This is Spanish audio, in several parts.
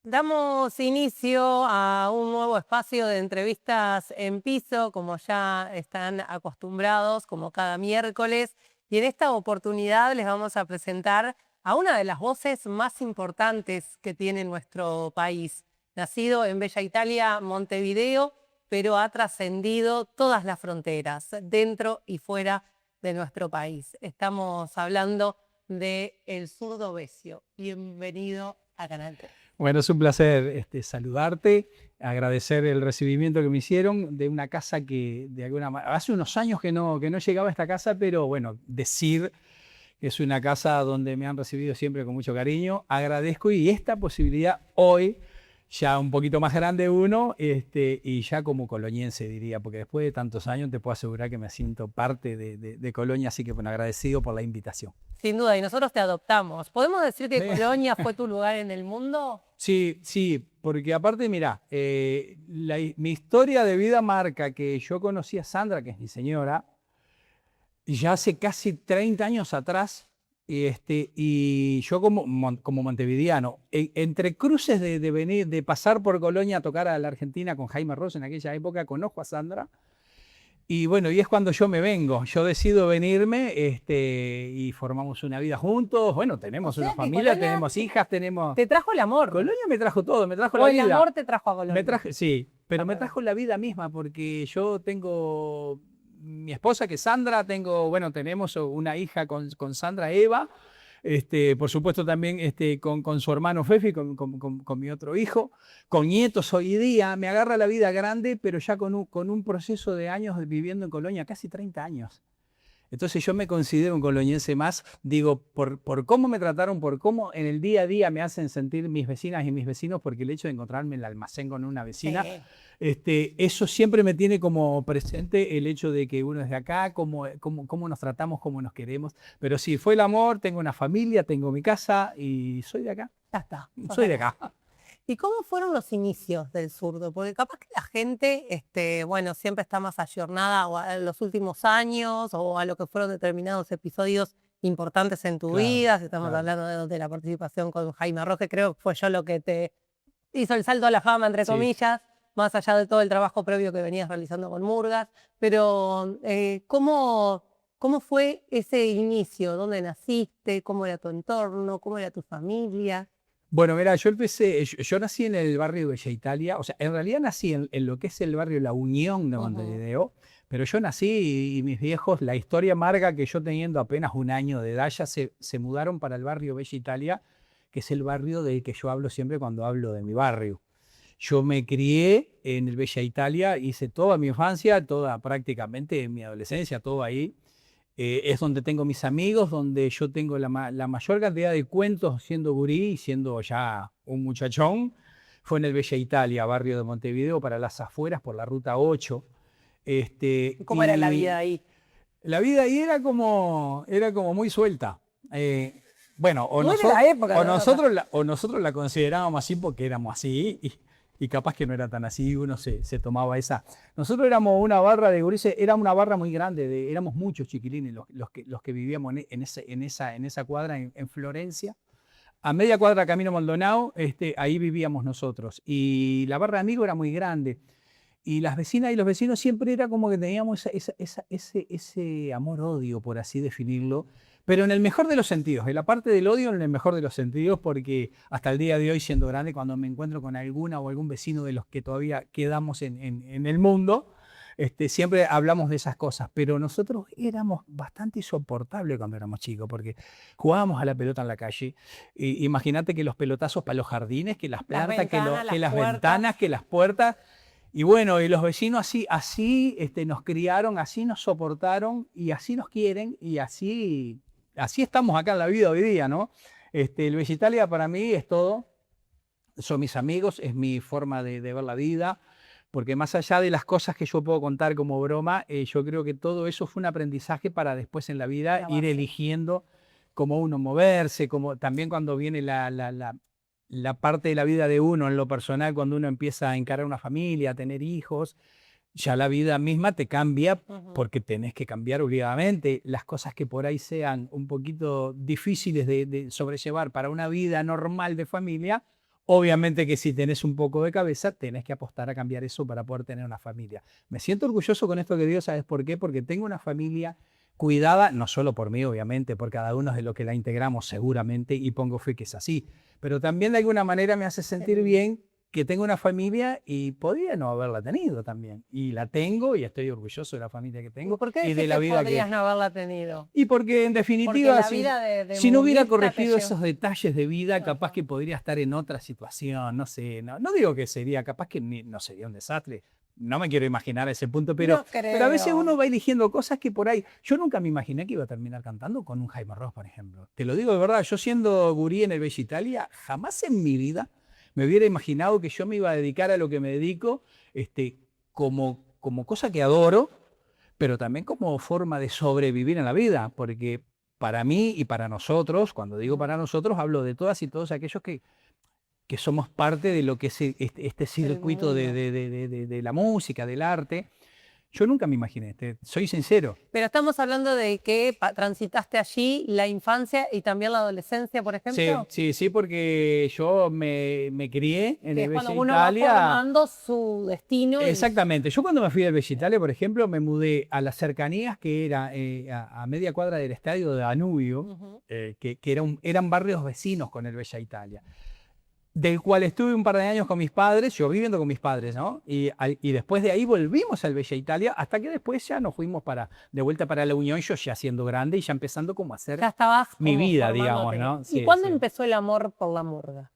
Damos inicio a un nuevo espacio de entrevistas en piso, como ya están acostumbrados, como cada miércoles. Y en esta oportunidad les vamos a presentar a una de las voces más importantes que tiene nuestro país. Nacido en Bella Italia, Montevideo, pero ha trascendido todas las fronteras, dentro y fuera de nuestro país. Estamos hablando de El Zurdo Besio. Bienvenido a Canal 3. Bueno, es un placer saludarte, agradecer el recibimiento que me hicieron de una casa que de alguna manera, hace unos años que no llegaba a esta casa, pero bueno, decir que es una casa donde me han recibido siempre con mucho cariño, agradezco y esta posibilidad hoy, ya un poquito más grande uno, y ya como coloñense diría, porque después de tantos años te puedo asegurar que me siento parte de Colonia, así que bueno, agradecido por la invitación. Sin duda, y nosotros te adoptamos. ¿Podemos decir que Colonia fue tu lugar en el mundo? Sí, sí, porque aparte, mira, mi historia de vida marca que yo conocí a Sandra, que es mi señora, ya hace casi 30 años atrás, y yo como montevideano, entre cruces de venir, de pasar por Colonia a tocar a la Argentina con Jaime Ross en aquella época, conozco a Sandra. Y bueno, y es cuando yo me vengo, yo decido venirme y formamos una vida juntos. Bueno, O tenemos una sea que familia, Colonia tenemos hijas, tenemos... te trajo el amor. Colonia me trajo todo, me trajo O la el vida. amor te trajo a Colonia. Sí, pero me Ajá. trajo la vida misma porque yo tengo mi esposa que es Sandra, tenemos una hija con Sandra Eva, por supuesto también con su hermano Fefi, con mi otro hijo, con nietos hoy día. Me agarra la vida grande, pero ya con un proceso de años viviendo en Colonia, casi 30 años. Entonces yo me considero un coloñense más, digo, por cómo me trataron, por cómo en el día a día me hacen sentir mis vecinas y mis vecinos, porque el hecho de encontrarme en el almacén con una vecina, Sí. eso siempre me tiene como presente el hecho de que uno es de acá, cómo nos tratamos, cómo nos queremos. Pero sí, fue el amor, tengo una familia, tengo mi casa y soy de acá. Ya está. Soy de acá. ¿Y cómo fueron los inicios del zurdo? Porque capaz que la gente, bueno, siempre está más ayornada a los últimos años o a lo que fueron determinados episodios importantes en tu Claro, vida. Si estamos claro. hablando de la participación con Jaime Roque, creo que fue yo lo que te hizo el salto a la fama, entre Sí. comillas, más allá de todo el trabajo previo que venías realizando con Murgas. Pero, ¿cómo fue ese inicio? ¿Dónde naciste? ¿Cómo era tu entorno? ¿Cómo era tu familia? Bueno, mira, yo nací en el barrio de Bella Italia, o sea, en realidad nací en lo que es el barrio La Unión de Ujú. Montevideo, pero yo nací y mis viejos, la historia amarga que yo teniendo apenas un año de edad, ya se mudaron para el barrio Bella Italia, que es el barrio del que yo hablo siempre cuando hablo de mi barrio. Yo me crié en el Bella Italia, hice toda mi infancia, toda prácticamente mi adolescencia, todo ahí. Es donde tengo mis amigos, donde yo tengo la mayor cantidad de cuentos siendo gurí y siendo ya un muchachón. Fue en el Bella Italia, barrio de Montevideo, para las afueras, por la ruta 8. ¿Cómo era la vida Y ahí? la vida ahí era como muy suelta. Bueno, Muy de la época, ¿no? O sea, o nosotros la considerábamos así porque éramos así y capaz que no era tan así, uno se tomaba esa. Nosotros éramos una barra de gurises, era una barra muy grande, éramos muchos chiquilines los que vivíamos en esa cuadra en Florencia. A media cuadra Camino Maldonado, ahí vivíamos nosotros. Y la barra de amigos era muy grande. Y las vecinas y los vecinos siempre era como que teníamos ese amor-odio, por así definirlo, pero en el mejor de los sentidos, en la parte del odio en el mejor de los sentidos, porque hasta el día de hoy, siendo grande, cuando me encuentro con alguna o algún vecino de los que todavía quedamos en el mundo, siempre hablamos de esas cosas, pero nosotros éramos bastante insoportables cuando éramos chicos, porque jugábamos a la pelota en la calle. Imagínate que los pelotazos para los jardines, que las las plantas, ventanas, que las las puertas. ventanas, que las puertas. Y bueno, y los vecinos así nos criaron, así nos soportaron y así nos quieren y así estamos acá en la vida hoy día, ¿no? El Bella Italia para mí es todo, son mis amigos, es mi forma de ver la vida, porque más allá de las cosas que yo puedo contar como broma, yo creo que todo eso fue un aprendizaje para después en la vida La ir base. eligiendo cómo uno moverse, como también cuando viene la parte de la vida de uno en lo personal, cuando uno empieza a encarar una familia, a tener hijos, ya la vida misma te cambia Ujú. porque tenés que cambiar obligadamente. Las cosas que por ahí sean un poquito difíciles de sobrellevar para una vida normal de familia, Obviamente que si tenés un poco de cabeza, tenés que apostar a cambiar eso para poder tener una familia. Me siento orgulloso con esto que digo, ¿sabes por qué? Porque tengo una familia cuidada, no solo por mí, obviamente, por cada uno de los que la integramos seguramente, y pongo fe que es así, pero también de alguna manera me hace sentir bien que tengo una familia y podría no haberla tenido también. Y la tengo y estoy orgulloso de la familia que tengo ¿Por qué y decís de la que vida podrías no haberla tenido? Y porque en Porque definitiva, la vida de si no hubiera murguista te corregido llevó. esos detalles de vida, Ajá. capaz que podría estar en otra situación, no sé, no digo que sería, capaz que no sería un desastre. No me quiero imaginar a ese punto, No pero a veces creo. uno va eligiendo cosas que por ahí. Yo nunca me imaginé que iba a terminar cantando con un Jaime Ross, por ejemplo. Te lo digo de verdad, yo siendo gurí en el Bella Italia, jamás en mi vida me hubiera imaginado que yo me iba a dedicar a lo que me dedico, como cosa que adoro, pero también como forma de sobrevivir en la vida, porque para mí y para nosotros, cuando digo para nosotros, hablo de todas y todos aquellos que somos parte de lo que es este circuito mundo. de la música, del arte. Yo nunca me imaginé, soy sincero. Pero estamos hablando de que transitaste allí la infancia y también la adolescencia, por Sí, ejemplo. sí, porque yo me crié en Que el es cuando Bella uno va Italia. formando su destino. Exactamente. Yo cuando me fui del Bella Italia, por ejemplo, me mudé a las cercanías que era a media cuadra del estadio de Danubio, Ujú. que eran barrios vecinos con el Bella Italia, del cual estuve un par de años con mis padres, yo viviendo con mis padres, ¿no? Y después de ahí volvimos al Bella Italia, hasta que después ya nos fuimos de vuelta para la Unión, yo ya siendo grande y ya empezando como a hacer Ya estabas mi como vida, digamos, formándote. ¿no? ¿Y Sí, cuándo sí. empezó el amor por la murga?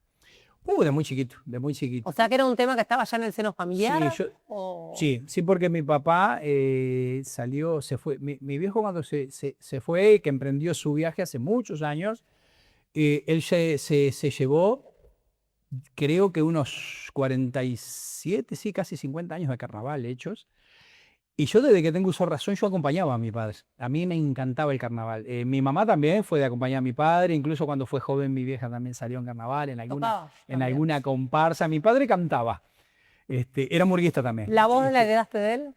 De muy chiquito, de muy chiquito. O sea, que era un tema que estaba ya en el seno Sí, familiar. ¿O? sí, porque mi papá se fue. Mi viejo cuando se fue, que emprendió su viaje hace muchos años, él se llevó, creo que unos 47, sí, casi 50 años de carnaval hechos. Y yo desde que tengo uso de razón, yo acompañaba a mi padre. A mí me encantaba el carnaval. Mi mamá también fue de acompañar a mi padre, incluso cuando fue joven mi vieja también salió en carnaval, Tocaba en también. alguna comparsa. Mi padre cantaba. Era murguista también. ¿La voz la heredaste de él?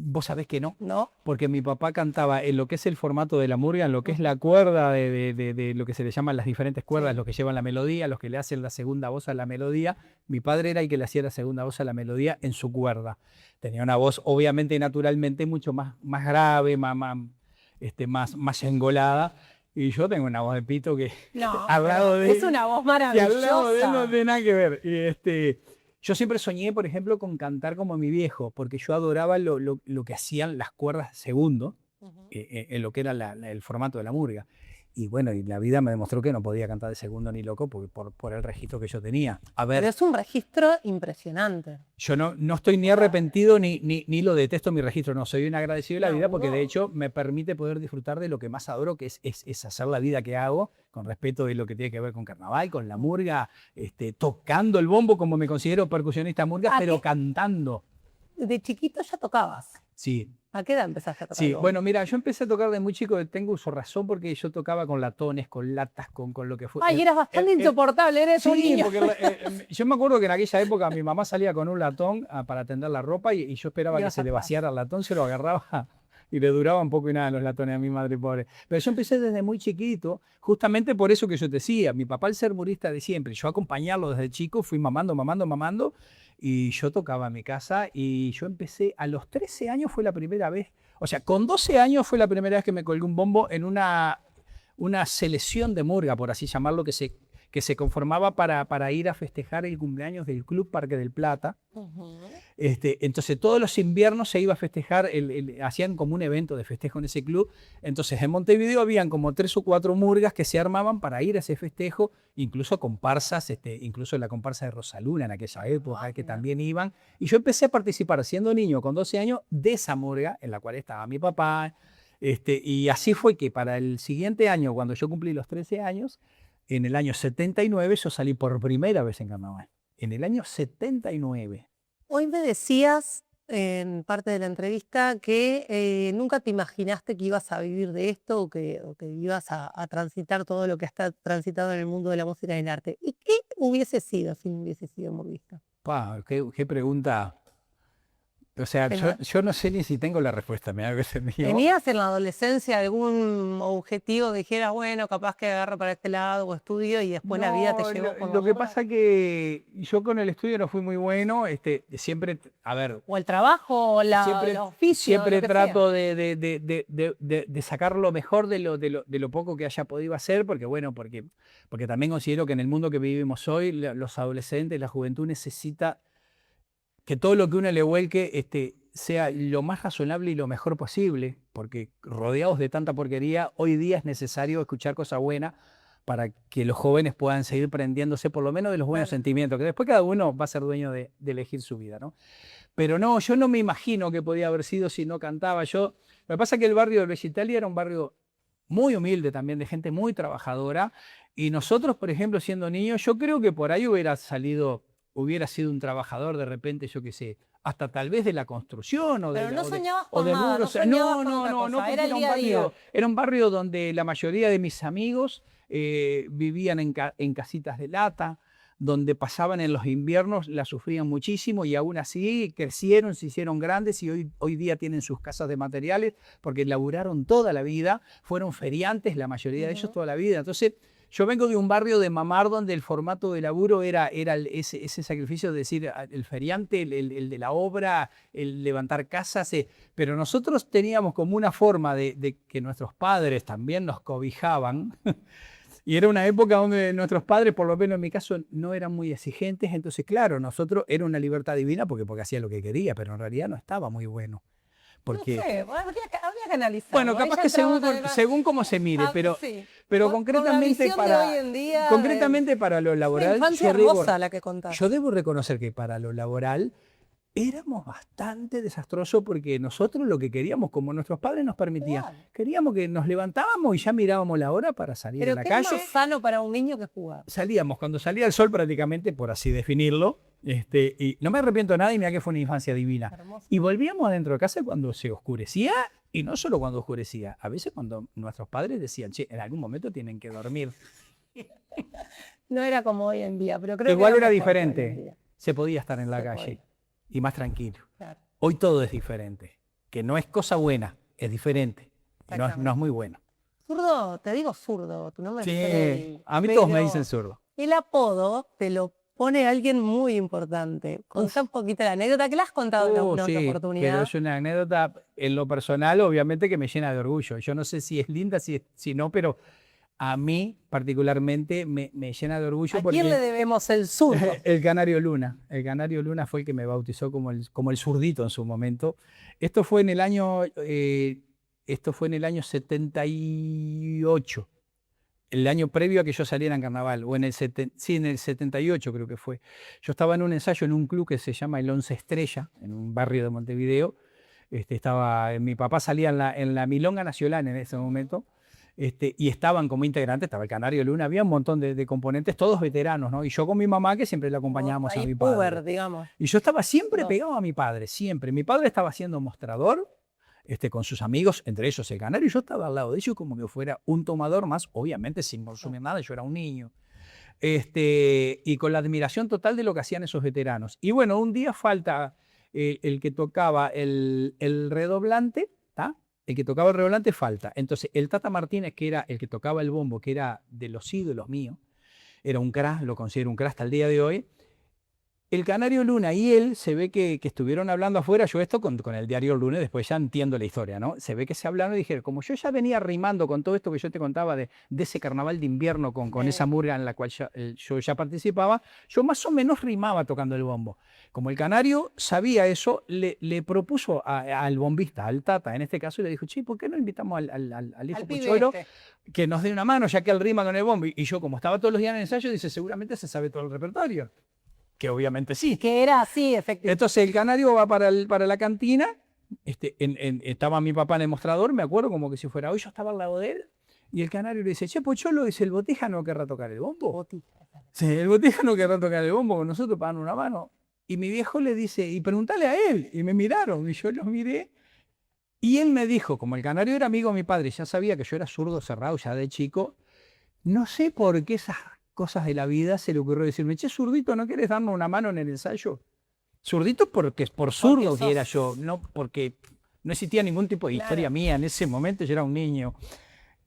Vos sabés que no, ¿No? porque mi papá cantaba en lo que es el formato de la murga, en lo que es la cuerda de lo que se le llaman las diferentes cuerdas, Sí. los que llevan la melodía, los que le hacen la segunda voz a la melodía. Mi padre era el que le hacía la segunda voz a la melodía en su cuerda. Tenía una voz, obviamente y naturalmente, mucho más grave, más engolada. Y yo tengo una voz de pito que No, al lado de es una voz que al lado de él no maravillosa. tiene nada que ver. Yo siempre soñé, por ejemplo, con cantar como mi viejo, porque yo adoraba lo que hacían las cuerdas de segundo, Ujú. en lo que era el formato de la murga. Y bueno, y la vida me demostró que no podía cantar de segundo ni loco por el registro que yo tenía. A Pero ver, es un registro impresionante. yo no estoy ni arrepentido ni lo detesto mi registro, no, soy un agradecido de la No, vida porque no. de hecho me permite poder disfrutar de lo que más adoro, que es hacer la vida que hago, con respeto de lo que tiene que ver con carnaval, con la murga, tocando el bombo como me considero percusionista murga, ¿A pero qué? cantando. De chiquito ya tocabas. Sí, ¿A qué edad empezaste a tocar sí, el bombo? bueno, mira, yo empecé a tocar de muy chico, tengo uso razón porque yo tocaba con latones, con latas, con lo que fue. Ay, eras bastante insoportable, eres un Sí, niño. porque yo me acuerdo que en aquella época mi mamá salía con un latón para tender la ropa y yo esperaba que Ibas se le atrás. vaciara el latón, se lo agarraba y le duraba un poco y nada los latones a mi madre pobre. Pero yo empecé desde muy chiquito, justamente por eso que yo te decía, mi papá al ser murista de siempre, yo acompañarlo desde chico, fui mamando y yo tocaba en mi casa y yo empecé a los 13 años fue la primera vez, o sea, con 12 años fue la primera vez que me colgué un bombo en una selección de murga, por así llamarlo, que se conformaba para ir a festejar el cumpleaños del Club Parque del Plata. Ujú. Entonces todos los inviernos se iba a festejar, hacían como un evento de festejo en ese club. Entonces en Montevideo habían como 3 o 4 murgas que se armaban para ir a ese festejo, incluso comparsas, incluso la comparsa de Rosaluna en aquella época, que mira. también iban. Y yo empecé a participar siendo niño con 12 años de esa murga en la cual estaba mi papá. Y así fue que para el siguiente año, cuando yo cumplí los 13 años, en el año 79 yo salí por primera vez en carnaval. En el año 79. Hoy me decías en parte de la entrevista que nunca te imaginaste que ibas a vivir de esto o que ibas a transitar todo lo que has transitado en el mundo de la música y el arte. ¿Y qué hubiese sido si no hubiese sido murguista? Qué pregunta O sea, yo no sé ni si tengo la respuesta, me da que se me llevó. ¿Tenías en la adolescencia algún objetivo que dijeras, bueno, capaz que agarro para este lado o estudio y después la vida te No, llevó por lo que otro? pasa que yo con el estudio no fui muy bueno, siempre, a ver, O el trabajo, o el oficio, siempre lo que trato sea. de sacar lo mejor de lo poco que haya podido hacer, porque bueno, porque también considero que en el mundo que vivimos hoy, los adolescentes, la juventud necesita que todo lo que uno le vuelque sea lo más razonable y lo mejor posible, porque rodeados de tanta porquería, hoy día es necesario escuchar cosas buenas para que los jóvenes puedan seguir prendiéndose por lo menos de los buenos Claro. sentimientos, que después cada uno va a ser dueño de elegir su vida, ¿no? Pero no, yo no me imagino qué podía haber sido si no cantaba. Lo que pasa es que el barrio de Reggio Italia era un barrio muy humilde también, de gente muy trabajadora, y nosotros, por ejemplo, siendo niños, yo creo que por ahí hubiera sido un trabajador de repente, yo qué sé, hasta tal vez de la construcción Pero no soñabas o con del nada, rubro. no soñabas con otra No, cosa, porque era el día a día. era un barrio donde la mayoría de mis amigos vivían en casitas de lata, donde pasaban en los inviernos, la sufrían muchísimo y aún así crecieron, se hicieron grandes y hoy día tienen sus casas de materiales porque laburaron toda la vida, fueron feriantes la mayoría de ellos toda la vida. Entonces, yo vengo de un barrio de Mamar donde el formato de laburo era ese sacrificio de decir el feriante, el de la obra, el levantar casas, pero nosotros teníamos como una forma de que nuestros padres también nos cobijaban. Y era una época donde nuestros padres, por lo menos en mi caso, no eran muy exigentes. Entonces, claro, nosotros era una libertad divina porque hacía lo que quería, pero en realidad no estaba muy bueno. No Porque, sé, habría que analizarlo. bueno, Ahí capaz ya que entramos en el- según cómo se mire, sí. pero Con la concretamente visión de hoy en día, concretamente para lo una laboral, infancia hermosa la que contás. yo debo reconocer que para lo laboral éramos bastante desastrosos porque nosotros lo que queríamos, como nuestros padres nos permitían, Claro. queríamos que nos levantábamos y ya mirábamos la hora para salir a Pero la ¿qué es calle. más sano para un niño que jugar? Salíamos cuando salía el sol prácticamente, por así definirlo, y no me arrepiento de nada y mira que fue una infancia divina. Hermoso. Y volvíamos adentro de casa cuando se oscurecía, y no solo cuando oscurecía, a veces cuando nuestros padres decían, che, en algún momento tienen que dormir. No era como hoy en día, pero creo Igual que era mejor que hoy en diferente, día. se podía estar en la Se calle podía. y más tranquilo. Claro. Hoy todo es diferente, que no es cosa buena, es diferente, y no es Exactamente. muy bueno. Zurdo, te digo zurdo, tu nombre Sí, es Freddy, a mí todos me pero dicen zurdo. el apodo te lo pone alguien muy importante. Contá un poquito la anécdota que la has contado en alguna otra Sí, pero oportunidad. es una anécdota en lo personal, obviamente que me llena de orgullo. Yo no sé si es linda, si no, pero a mí particularmente me llena de orgullo ¿A porque quién le debemos el zurdo? el Canario Luna. El Canario Luna fue el que me bautizó como el zurdito en su momento. Esto fue en el año, esto fue en el año 78. El año previo a que yo saliera en carnaval, o en el 78 creo que fue. Yo estaba en un ensayo en un club que se llama el Once Estrella, en un barrio de Montevideo. Mi papá salía en la Milonga Nacional en ese momento, y estaban como integrantes, estaba el Canario Luna, había un montón de componentes, todos veteranos, ¿no? Y yo con mi mamá, que siempre le acompañábamos a Ahí mi padre. puber, digamos. Y yo estaba siempre No. pegado a mi padre, siempre. Mi padre estaba haciendo mostrador con sus amigos, entre ellos el Canario, y yo estaba al lado de ellos como que fuera un tomador más, obviamente sin consumir nada, yo era un niño. Y con la admiración total de lo que hacían esos veteranos. Y bueno, un día falta el que tocaba el redoblante, ¿tá? El que tocaba el redoblante falta. Entonces, el Tata Martínez, que era el que tocaba el bombo, que era de los ídolos míos, era un crack, lo considero un crack hasta el día de hoy. El Canario Luna y él se ve que estuvieron hablando afuera, yo esto con el diario Lunes, después ya entiendo la historia, ¿no? Se ve que se hablaron y dijeron, como yo ya venía rimando con todo esto que yo te contaba de ese carnaval de invierno con esa murga en la cual yo ya participaba, yo más o menos rimaba tocando el bombo. Como el Canario sabía eso, le propuso al bombista, al Tata, en este caso, y le dijo, che, ¿por qué no invitamos al hijo Pocholo que nos dé una mano, ya que él rima con el bombo? Y yo, como estaba todos los días en el ensayo, dice, seguramente se sabe todo el repertorio. Que obviamente sí. Que era así, efectivamente. Entonces el Canario va para la cantina, estaba mi papá en el mostrador, me acuerdo como que si fuera hoy, yo estaba al lado de él, y el Canario le dice, che, Pocholo, dice, ¿el Botija no querrá tocar el bombo? Sí, el Botija no querrá tocar el bombo, con nosotros pagan una mano. Y mi viejo le dice, y preguntale a él, y me miraron, y yo los miré, y él me dijo, como el Canario era amigo de mi padre, ya sabía que yo era zurdo cerrado ya de chico, no sé por qué esas cosas de la vida se le ocurrió decirme, che, zurdito, ¿no quieres darnos una mano en el ensayo? Zurdito porque por zurdo sos- que era yo, no porque no existía ningún tipo de historia mía en ese momento, yo era un niño.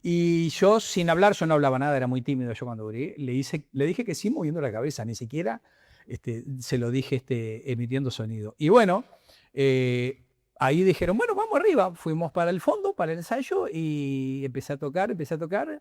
Y yo, sin hablar, yo no hablaba nada, era muy tímido yo cuando abrí, le dije que sí moviendo la cabeza, ni siquiera se lo dije emitiendo sonido. Y bueno, ahí dijeron, bueno, vamos arriba. Fuimos para el fondo, para el ensayo, y empecé a tocar,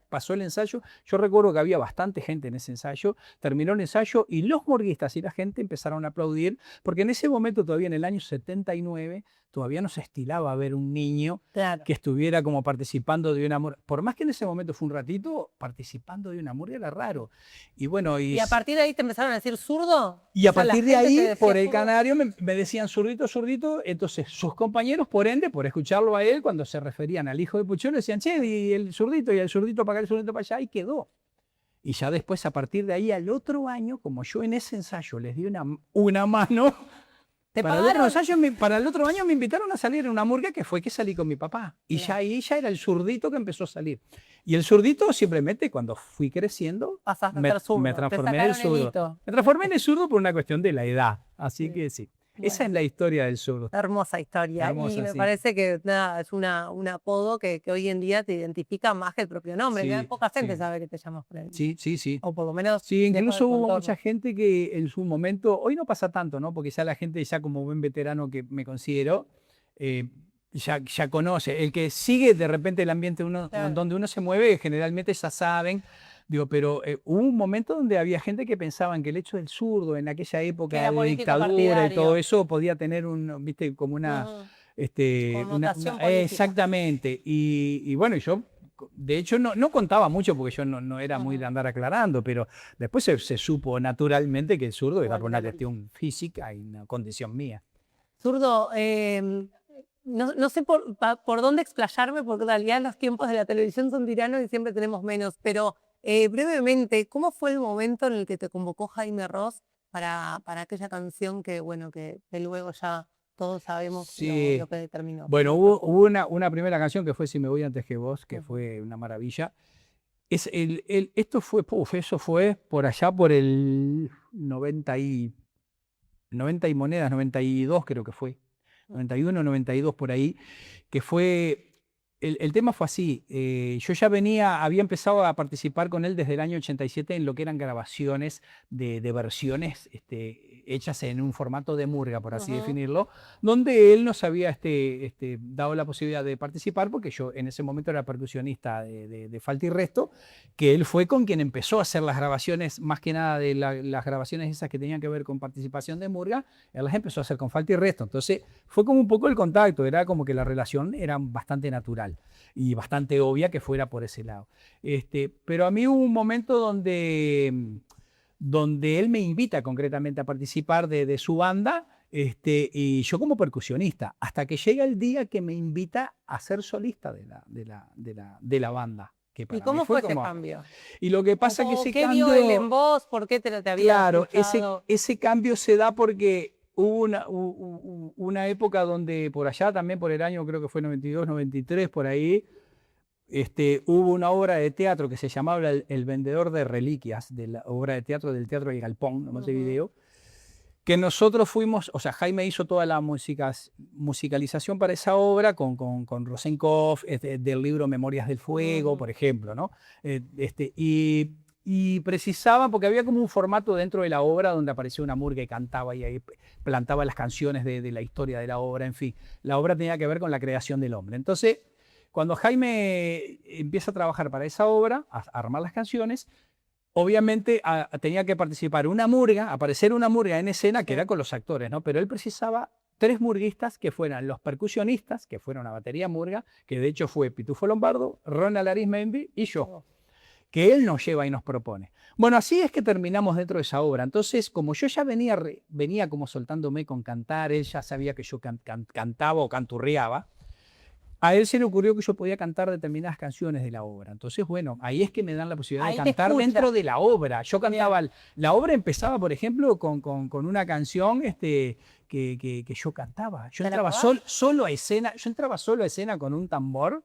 pasó el ensayo. Yo recuerdo que había bastante gente en ese ensayo, terminó el ensayo y los morguistas y la gente empezaron a aplaudir, porque en ese momento, todavía en el año 79, todavía no se estilaba ver un niño Claro. que estuviera como participando de una murga. Por más que en ese momento fue un ratito, participando de una murga era raro. Y bueno, ¿Y a partir de ahí te empezaron a decir zurdo? y a O sea, la partir de gente te ahí, decía por el zurdo. canario, me decían zurdito, zurdito. Entonces, sus compañeros, por ende, por escucharlo a él, cuando se referían al hijo de Pucholo, decían, che, y el zurdito para acá, el zurdito para allá, y quedó. Y ya después, a partir de ahí, al otro año, como yo en ese ensayo les di una mano, ¿Te para el, pagaron? otro ensayo, para el otro año me invitaron a salir en una murga que fue que salí con mi papá. Y Claro. ya ahí ya era el zurdito que empezó a salir. Y el zurdito simplemente cuando fui creciendo Pasaste a me, ser zurdo. me Te transformé en el sacaron el zurdo. hito. Me transformé en el zurdo por una cuestión de la edad. Así Sí. que sí. Bueno. Esa es la historia del zurdo. Hermosa historia. Hermosa, y me sí. parece que nada, es un apodo que hoy en día te identifica más que el propio nombre. Sí, que poca gente sí. sabe que te llamas por él. Sí, sí, sí. O por lo menos. Sí, lejos de incluso tu hubo entorno. mucha gente que en su momento, hoy no pasa tanto, ¿no? Porque ya la gente, ya como buen veterano que me considero, ya conoce. El que sigue de repente el ambiente Claro. donde uno se mueve, generalmente ya saben. Digo, pero hubo un momento donde había gente que pensaban que el hecho del zurdo en aquella época era de político dictadura y partidario. todo eso podía tener viste, como una, Ujú. una Connotación política. exactamente. Y bueno, yo de hecho no contaba mucho porque yo no era muy de andar aclarando, pero después se supo naturalmente que el zurdo era por una cuestión física y una condición mía. Zurdo, no sé por dónde explayarme, porque en realidad los tiempos de la televisión son tiranos y siempre tenemos menos, pero brevemente, ¿cómo fue el momento en el que te convocó Jaime Ross para aquella canción que, bueno, que luego ya todos sabemos Sí. lo que determinó? Bueno, hubo una primera canción que fue Si me voy antes que vos, que fue una maravilla. Esto fue, eso fue por allá por el 90 y monedas, 92 creo que fue, 91, 92 por ahí, que fue, el tema fue así, yo ya había empezado a participar con él desde el año 87 en lo que eran grabaciones de versiones hechas en un formato de murga, por así definirlo, donde él nos había dado la posibilidad de participar, porque yo en ese momento era percusionista de Falta y Resto, que él fue con quien empezó a hacer las grabaciones, más que nada de las grabaciones esas que tenían que ver con participación de murga, él las empezó a hacer con Falta y Resto. Entonces fue como un poco el contacto, era como que la relación era bastante natural y bastante obvia que fuera por ese lado. Pero a mí hubo un momento donde él me invita concretamente a participar de su banda, y yo como percusionista, hasta que llega el día que me invita a ser solista de la banda. Que para ¿Y cómo mí fue ese como... cambio? Y lo que pasa que ese ¿Qué cambio... vio él en vos? ¿Por qué te había Claro, escuchado? ese cambio se da porque hubo una época donde por allá también por el año creo que fue 92, 93, por ahí, hubo una obra de teatro que se llamaba El vendedor de reliquias, de la obra de teatro del Teatro El Galpón, en Montevideo, que nosotros fuimos, o sea, Jaime hizo toda la musicalización para esa obra con Rosenkopf, del libro Memorias del Fuego, por ejemplo, ¿no? Y precisaba, porque había como un formato dentro de la obra donde aparecía una murga y cantaba y ahí plantaba las canciones de la historia de la obra, en fin. La obra tenía que ver con la creación del hombre. Entonces, cuando Jaime empieza a trabajar para esa obra, a armar las canciones, obviamente tenía que participar aparecer una murga en escena, que era con los actores, ¿no? Pero él precisaba 3 murguistas que fueran los percusionistas, que fuera una batería murga, que de hecho fue Pitufo Lombardo, Ronald Arismendi y yo, que él nos lleva y nos propone. Bueno, así es que terminamos dentro de esa obra. Entonces, como yo ya venía como soltándome con cantar, él ya sabía que yo cantaba o canturreaba, a él se le ocurrió que yo podía cantar determinadas canciones de la obra. Entonces, bueno, ahí es que me dan la posibilidad Ahí de te cantar escucha. dentro de la obra. Yo cantaba, la obra empezaba, por ejemplo, con una canción que yo cantaba. Yo ¿Te la entraba acordás? solo a escena con un tambor,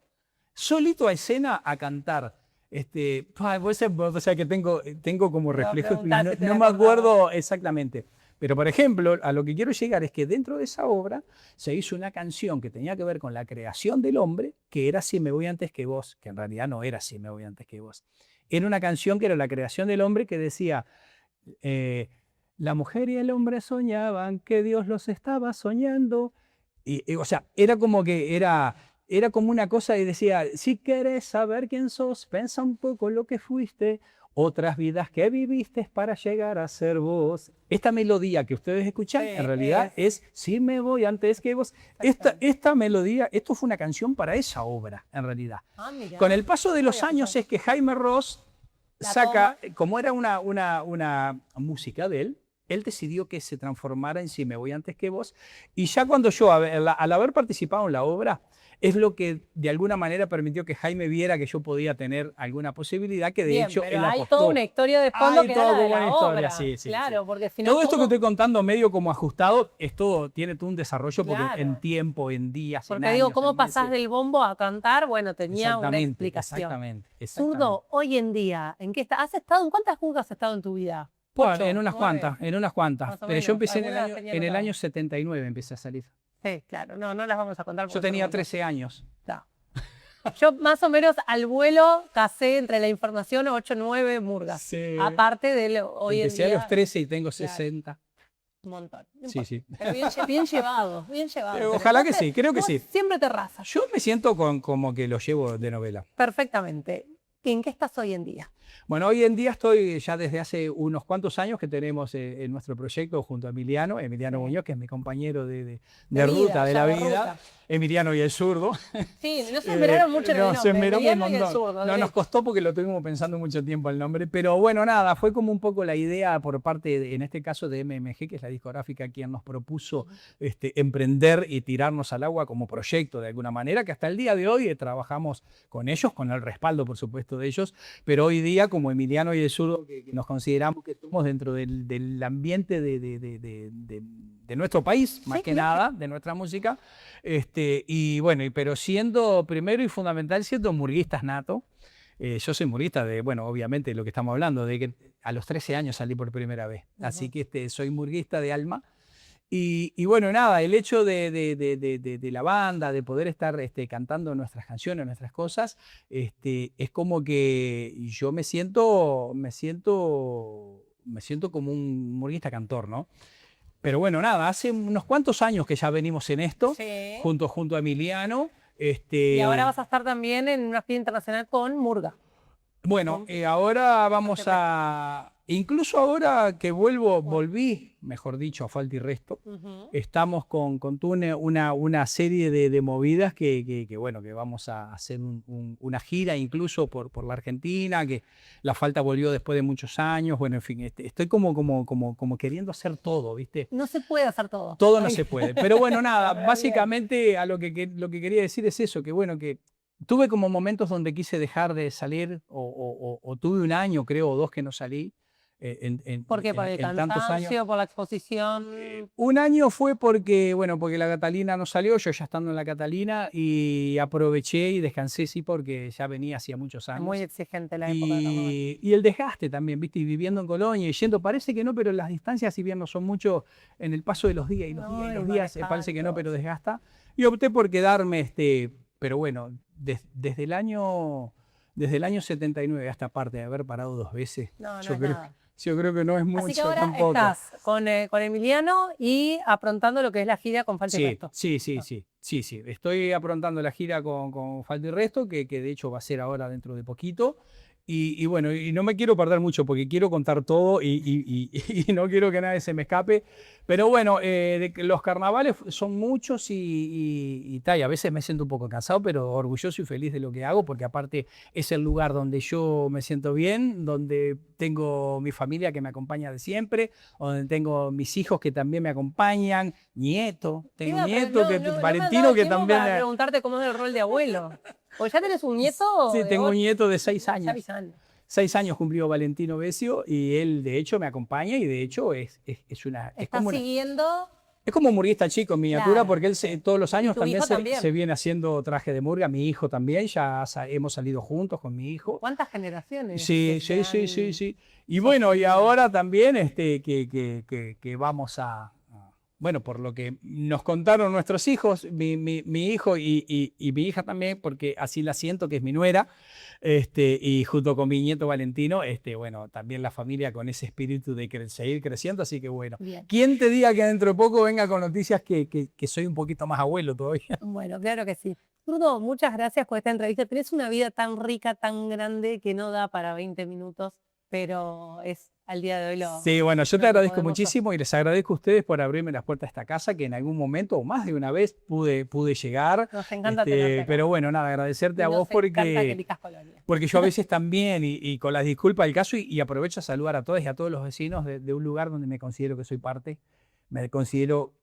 solito a escena a cantar. O sea que tengo como reflejo, preguntá si te no la me acordabas. acuerdo exactamente. Pero, por ejemplo, a lo que quiero llegar es que dentro de esa obra se hizo una canción que tenía que ver con la creación del hombre, que era Si me voy antes que vos, que en realidad no era Si me voy antes que vos. Era una canción que era la creación del hombre que decía, la mujer y el hombre soñaban que Dios los estaba soñando. O sea, era como que era como una cosa y decía, si quieres saber quién sos, pensa un poco lo que fuiste, otras vidas que viviste para llegar a ser vos. Esta melodía que ustedes escuchan, Sí, en realidad es Si me voy antes que vos. Esta melodía, esto fue una canción para esa obra, en realidad. Ah, mirá. Con el paso de los Voy a años escuchar. es que Jaime Ross La saca, como era una música de él decidió que se transformara en Si me voy antes que vos. Y ya cuando yo, al haber participado en la obra, es lo que de alguna manera permitió que Jaime viera que yo podía tener alguna posibilidad, que de Bien, hecho pero él hay apostó. toda una historia de fondo Hay que toda era la de una la historia, obra. sí, sí, Claro, sí. porque si no Todo esto que estoy contando medio como ajustado, tiene todo un desarrollo porque Claro. en tiempo, en días, en Porque años, digo, ¿cómo en pasás meses. del bombo a cantar? Bueno, tenía una Exactamente, explicación. exactamente. Zurdo, hoy en día, ¿en qué estás? ¿En cuántas jugas has estado en tu vida? Bueno, 8, en unas 9. cuantas, en unas cuantas. Más o Pero yo menos, empecé algunas tenía en el anotadas. año 79, empecé a salir. Sí, claro, no las vamos a contar. Yo porque tenía son 13 años. no. Yo más o menos al vuelo casé entre la información 8 9 murgas. Sí. Aparte de hoy Empecé en a día. los 13 y tengo Claro. 60. Un montón. No Sí, importa. sí. Pero bien llevado, bien llevado. Pero Ojalá que entonces, sí, creo que vos sí. Siempre te razas. Yo me siento como que lo llevo de novela. Perfectamente. ¿En qué estás hoy en día? Bueno, hoy en día estoy ya desde hace unos cuantos años que tenemos en nuestro proyecto junto a Emiliano Sí. Muñoz, que es mi compañero de De vida, ruta, de ya la de vida. ruta. Emiliano y el zurdo. Sí, no se esmeraron mucho en el No, nombre. se esmeró un Emiliano y el montón. zurdo, No, derecho. nos costó porque lo tuvimos pensando mucho tiempo el nombre, pero bueno, nada, fue como un poco la idea por parte, en este caso de MMG, que es la discográfica quien nos propuso emprender y tirarnos al agua como proyecto de alguna manera, que hasta el día de hoy trabajamos con ellos, con el respaldo, por supuesto, de ellos, pero hoy día, como Emiliano y el zurdo, que nos consideramos que estamos dentro del ambiente de nuestro país, más que nada, de nuestra música, y bueno, pero siendo primero y fundamental, siendo murguistas nato. Yo soy murguista bueno, obviamente lo que estamos hablando, de que a los 13 años salí por primera vez. Así que soy murguista de alma. Y bueno, nada, el hecho de la banda, de poder estar cantando nuestras canciones, nuestras cosas, es como que yo me siento como un murguista cantor, ¿no? Pero bueno, nada, hace unos cuantos años que ya venimos en esto, Sí. junto a Emiliano. Y ahora vas a estar también en una fiesta internacional con Murga. Bueno, ahora vamos incluso ahora que volví, mejor dicho, a Falta y Resto, estamos con Tune una serie de movidas que bueno, que vamos a hacer una gira incluso por la Argentina, que La Falta volvió después de muchos años, bueno, en fin, estoy como queriendo hacer todo, ¿viste? No se puede hacer todo. Todo no se puede, pero bueno, nada, básicamente lo que quería decir es eso, que bueno, que tuve como momentos donde quise dejar de salir o tuve un año, creo, o 2 que no salí. ¿Por qué? ¿Por el tantos años. cansancio, por la exposición? Un año fue porque la Catalina no salió, yo ya estando en la Catalina, y aproveché y descansé, sí, porque ya venía hacía muchos años. Muy exigente la época de carnaval. Y el desgaste también, ¿viste? Y viviendo en Colonia y yendo, parece que no, pero las distancias, si bien no son mucho, en el paso de los días y los días, parece que no, pero desgasta. Y opté por quedarme, pero bueno, desde el año 79 hasta aparte de haber parado 2 veces, yo creo que no es mucho. Así que ahora tampoco. estás con Emiliano y aprontando lo que es la gira con Falta y Resto. Sí. Estoy aprontando la gira con Falta y Resto, que de hecho va a ser ahora dentro de poquito. Y bueno, y no me quiero perder mucho porque quiero contar todo y no quiero que nadie se me escape. Pero bueno, los carnavales son muchos y a veces me siento un poco cansado, pero orgulloso y feliz de lo que hago, porque aparte es el lugar donde yo me siento bien, donde tengo mi familia que me acompaña de siempre, donde tengo mis hijos que también me acompañan, tengo un nieto, Valentino, que también... Para preguntarte cómo es el rol de abuelo. ¿O ya tenés un nieto? Sí, tengo un nieto de 6 años. 6 años. 6 años cumplió Valentino Besio y él de hecho me acompaña y de hecho es ¿Estás siguiendo Es como un murguista chico en miniatura, Claro. porque él todos los años tu también hijo se, también? se viene haciendo traje de murga. Mi hijo también, ya hemos salido juntos con mi hijo. ¿Cuántas generaciones? Sí, que sí, sí, han sí, sí. Y bueno, y sostenido? ahora también que vamos bueno, por lo que nos contaron nuestros hijos, mi hijo y mi hija también, porque así la siento, que es mi nuera, y junto con mi nieto Valentino, bueno, también la familia con ese espíritu de seguir creciendo, así que bueno. Bien. ¿Quién te diga que dentro de poco venga con noticias que soy un poquito más abuelo todavía? Bueno, claro que sí. Zurdo, muchas gracias por esta entrevista. Tenés una vida tan rica, tan grande, que no da para 20 minutos, pero es al día de hoy Sí, bueno, yo te lo que agradezco podemos hacer. muchísimo y les agradezco a ustedes por abrirme las puertas de esta casa, que en algún momento o más de una vez pude llegar. Nos encanta tenerte acá. Pero bueno, nada, agradecerte a vos Nos encanta que porque elijas Colonia. yo a veces también, y con las disculpas del caso, y aprovecho a saludar a todos y a todos los vecinos de un lugar donde me considero que soy parte, me considero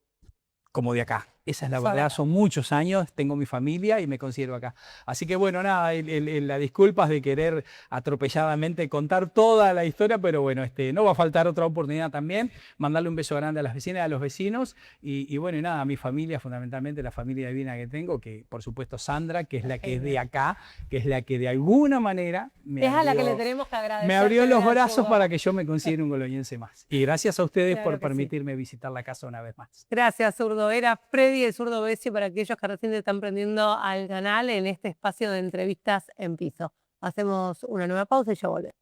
como de acá. Esa es la Son verdad, acá. son muchos años, tengo mi familia y me considero acá. Así que bueno, nada, las disculpas de querer atropelladamente contar toda la historia, pero bueno, no va a faltar otra oportunidad también, mandarle un beso grande a las vecinas, a los vecinos, y bueno, y nada, a mi familia, fundamentalmente la familia divina que tengo, que por supuesto Sandra, que es la que es de acá, que es la que de alguna manera Es a la que le tenemos que agradecer. me abrió los brazos Zurdo. para que yo me considere un coloñense más. Y gracias a ustedes Claro por que sí. permitirme visitar la casa una vez más. Gracias, Zurdo. Era Freddy el Zurdo Bessi para aquellos que recién están prendiendo al canal en este espacio de entrevistas en piso. Hacemos una nueva pausa y ya volvemos.